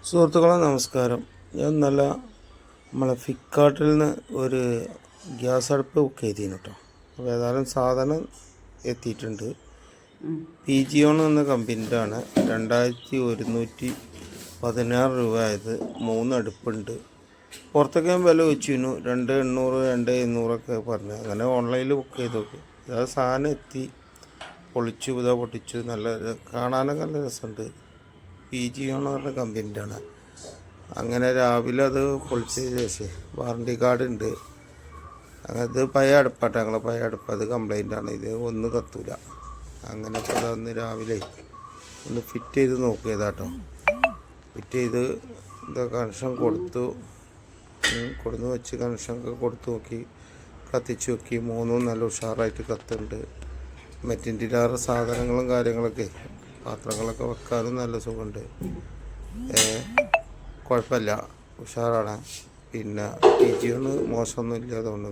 സുഹൃത്തുക്കളെ നമസ്കാരം. ഞാൻ നമ്മളെ ഫ്ലിപ്കാർട്ടിൽ നിന്ന് ഒരു ഗ്യാസ് അടുപ്പ് ബുക്ക് ചെയ്തിരുന്നു കേട്ടോ. അപ്പോൾ ഏതായാലും സാധനം എത്തിയിട്ടുണ്ട്. PGON എന്ന കമ്പനിയുടെ ആണ്. 2116 രൂപ ആയത്. 3 അടുപ്പുണ്ട്. പുറത്തൊക്കെ ഞാൻ വില വെച്ചിരുന്നു 2800 2700 പറഞ്ഞു. അങ്ങനെ ഓൺലൈനിൽ ബുക്ക് ചെയ്ത് നോക്കി. അതായത് സാധനം എത്തി, പൊട്ടിച്ചു. നല്ല കാണാനൊക്കെ നല്ല രസമുണ്ട്. PGON എന്ന് പറഞ്ഞ കമ്പനിൻ്റെ ആണ്. അങ്ങനെ രാവിലെ അത് പൊളിച്ചതിന് ശേഷം വാറണ്ടി കാർഡ് ഉണ്ട്. അത് പഴയ അടുപ്പാട്ടോ, ഞങ്ങളെ പഴയ അടുപ്പ്. അത് കംപ്ലൈൻ്റാണ്. ഇത് ഒന്നും കത്തൂല. അങ്ങനെ ഇപ്പോൾ അതൊന്ന് രാവിലെ ഒന്ന് ഫിറ്റ് ചെയ്ത് നോക്കിയതാട്ടോ. ഫിറ്റ് ചെയ്ത് കണക്ഷൻ കൊടുന്ന് വെച്ച് കണക്ഷനൊക്കെ കൊടുത്ത് നോക്കി, കത്തിച്ച് നോക്കി. 3 നല്ല ഉഷാറായിട്ട് കത്തുന്നുണ്ട്. മെറ്റിൻ്റിലാറ് സാധനങ്ങളും കാര്യങ്ങളൊക്കെ, പാത്രങ്ങളൊക്കെ വെക്കാനും നല്ല സുഖമുണ്ട്. കുഴപ്പമില്ല, ഉഷാറാണ്. പിന്നെ PGON മോശമൊന്നും ഇല്ലാത്തതുകൊണ്ട്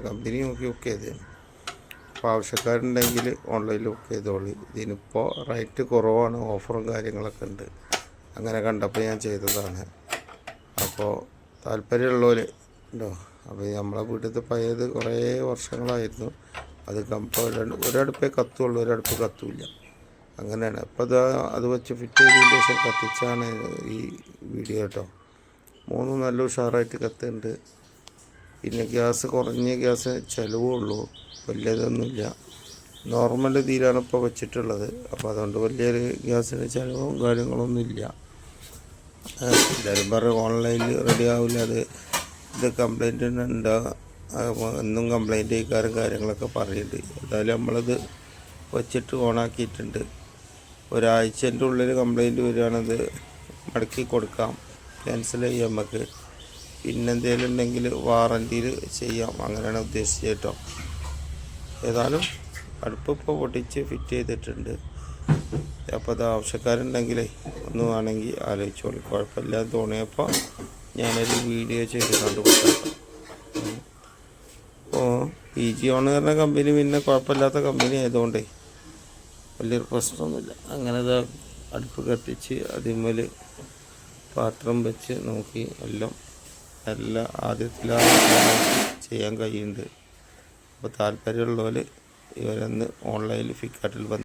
കമ്പനി നോക്കി ബുക്ക് ചെയ്തതാണ്. അപ്പോൾ ആവശ്യക്കാരുണ്ടെങ്കിൽ ഓൺലൈനിൽ ബുക്ക് ചെയ്തോളി. ഇതിനിപ്പോൾ റേറ്റ് കുറവാണ്, ഓഫറും കാര്യങ്ങളൊക്കെ ഉണ്ട്. അങ്ങനെ കണ്ടപ്പോൾ ഞാൻ ചെയ്തതാണ്. അപ്പോൾ താല്പര്യമുള്ളവർ ഉണ്ടോ? അപ്പോൾ നമ്മളെ വീട്ടിലത്തെ പഴയത് കുറേ വർഷങ്ങളായിരുന്നു. അത് ഒരടുപ്പേ കത്തുള്ളൂ, ഒരടുപ്പ് കത്തൂല്ല. അങ്ങനെയാണ്. അപ്പോൾ അത് വെച്ച് ഫിറ്റ് ചെയ്തതിന് ശേഷം കത്തിച്ചാണ് ഈ വീഡിയോ കേട്ടോ. 3 നല്ല ഉഷാറായിട്ട് കത്തുന്നുണ്ട്. പിന്നെ ഗ്യാസ് കുറഞ്ഞ ഗ്യാസ് ചിലവുള്ളൂ, വലിയതൊന്നുമില്ല. നോർമൽ ഇതിലാണ് ഇപ്പോൾ വെച്ചിട്ടുള്ളത്. അപ്പോൾ അതുകൊണ്ട് വലിയൊരു ഗ്യാസിന് ചിലവും കാര്യങ്ങളൊന്നുമില്ല. എല്ലാവരും പറയും ഓൺലൈനിൽ റെഡി ആവില്ല, ഇത് കംപ്ലൈൻറ്റ് ഉണ്ടാകുക, എന്നും കംപ്ലൈൻറ്റ് കാര്യങ്ങളൊക്കെ പറയുന്നുണ്ട്. ഏതായാലും നമ്മളത് വെച്ചിട്ട് ഓണാക്കിയിട്ടുണ്ട്. ഒരാഴ്ചൻ്റെ ഉള്ളിൽ കംപ്ലൈൻറ്റ് വരികയാണത് മടക്കി കൊടുക്കാം, ക്യാൻസൽ ചെയ്യാം നമുക്ക്. പിന്നെ എന്തെങ്കിലും ഉണ്ടെങ്കിൽ വാറൻറ്റിയിൽ ചെയ്യാം. അങ്ങനെയാണ് ഉദ്ദേശിച്ചത് കേട്ടോ. ഏതായാലും അടുപ്പ് ഇപ്പോൾ പൊട്ടിച്ച് ഫിറ്റ് ചെയ്തിട്ടുണ്ട്. അപ്പോൾ അത് ആവശ്യക്കാരുണ്ടെങ്കിൽ ഒന്ന് വേണമെങ്കിൽ ആലോചിച്ചോളൂ. കുഴപ്പമില്ലാതെ തോന്നിയപ്പോൾ ഞാനൊരു വീഡിയോ ചെയ്ത് കണ്ടുപിടിക്കാം. അപ്പോൾ PGON പറഞ്ഞ കമ്പനി പിന്നെ കുഴപ്പമില്ലാത്ത കമ്പനി ആയതുകൊണ്ടേ വലിയൊരു പ്രശ്നമൊന്നുമില്ല. അങ്ങനെ അടുപ്പ് കത്തിച്ച് അതിന്മേൽ പാത്രം വെച്ച് നോക്കി എല്ലാം നല്ല ആദ്യത്തിലാണ് ചെയ്യാൻ കഴിയുന്നുണ്ട്. അപ്പോൾ താല്പര്യമുള്ളവർ ഇവരൊന്ന് ഓൺലൈനിൽ ഫ്ലിപ്കാർട്ടിൽ